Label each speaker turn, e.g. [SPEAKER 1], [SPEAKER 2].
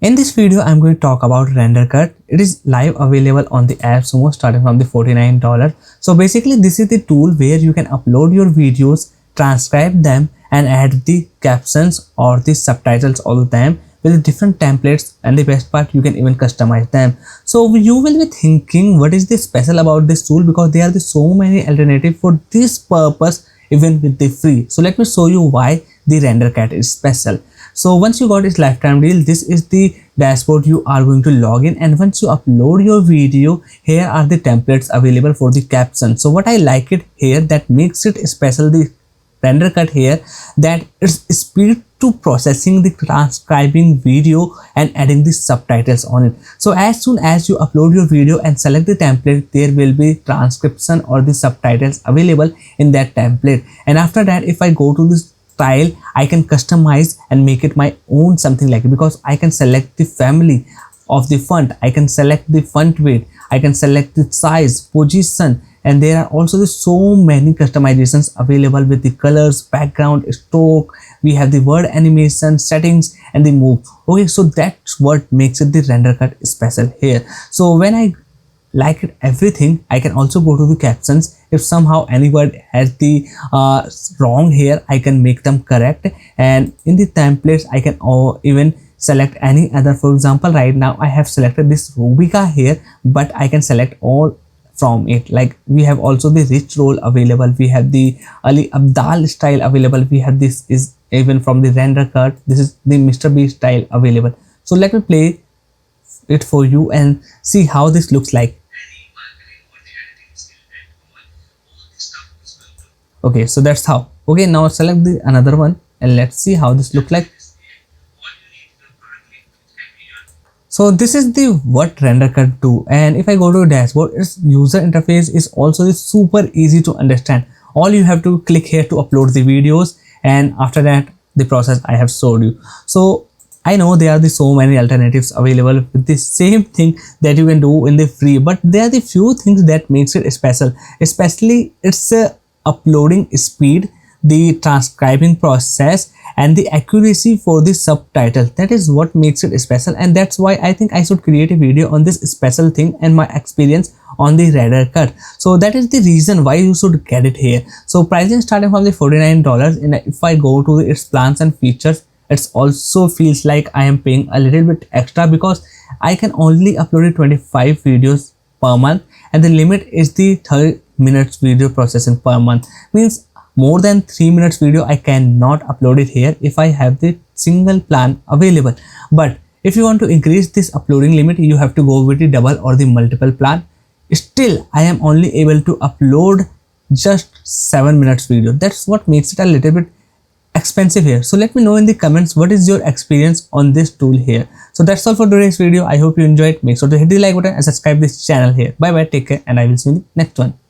[SPEAKER 1] In this video, I'm going to talk about Rendercut. It is live available on the App Sumo starting from the $49. So basically, this is the tool where you can upload your videos, transcribe them, and add the captions or the subtitles all of them with different templates, and the best part, you can even customize them. So you will be thinking, what is the special about this tool? Because there are so many alternatives for this purpose even with the free. So let me show you why the Rendercut is special. So once you got its lifetime deal, this is the dashboard you are going to log in, and once you upload your video, here are the templates available for the caption. So what I like it here that makes it special, the Rendercut here, that it's speed to processing the transcribing video and adding the subtitles on it. So as soon as you upload your video and select the template, there will be transcription or the subtitles available in that template. And after that, if I go to this style, I can customize and make it my own, something like it, because I can select the family of the font, I can select the font weight, I can select the size, position, and there are also so many customizations available with the colors, background, stroke, we have the word animation, settings, and the move. Okay, so that's what makes it the Rendercut special here. So when I like it everything, I can also go to the captions. If somehow any word has the wrong here, I can make them correct. And in the templates, I can even select any other. For example, right now I have selected this Rubica here, but I can select all from it. Like we have also the rich roll available, we have the Ali Abdal style available, we have this is even from the Rendercut, this is the Mr. B style available. So let me play it for you and see how this looks like. Okay, so that's how. Okay, now select the another one and let's see how this looks like. So this is the what Rendercut do, and if I go to dashboard, its user interface is also super easy to understand. All you have to click here to upload the videos, and after that the process I have showed you. So I know there are so many alternatives available with the same thing that you can do in the free, but there are the few things that makes it special, especially its uploading speed, the transcribing process, and the accuracy for the subtitle. That is what makes it special, and that's why I think I should create a video on this special thing and my experience on the Rendercut. So that is the reason why you should get it here. So pricing starting from the $49, and if I go to its plans and features, it also feels like I am paying a little bit extra because I can only upload 25 videos per month, and the limit is the 30 minutes video processing per month. Means more than 3 minutes video I cannot upload it here if I have the single plan available. But if you want to increase this uploading limit, you have to go with the double or the multiple plan. Still I am only able to upload just 7 minutes video. That's what makes it a little bit expensive here. So let me know in the comments what is your experience on this tool here. So that's all for today's video. I hope you enjoyed. Make sure to hit the like button and subscribe this channel here. Bye bye, take care, and I will see you in the next one.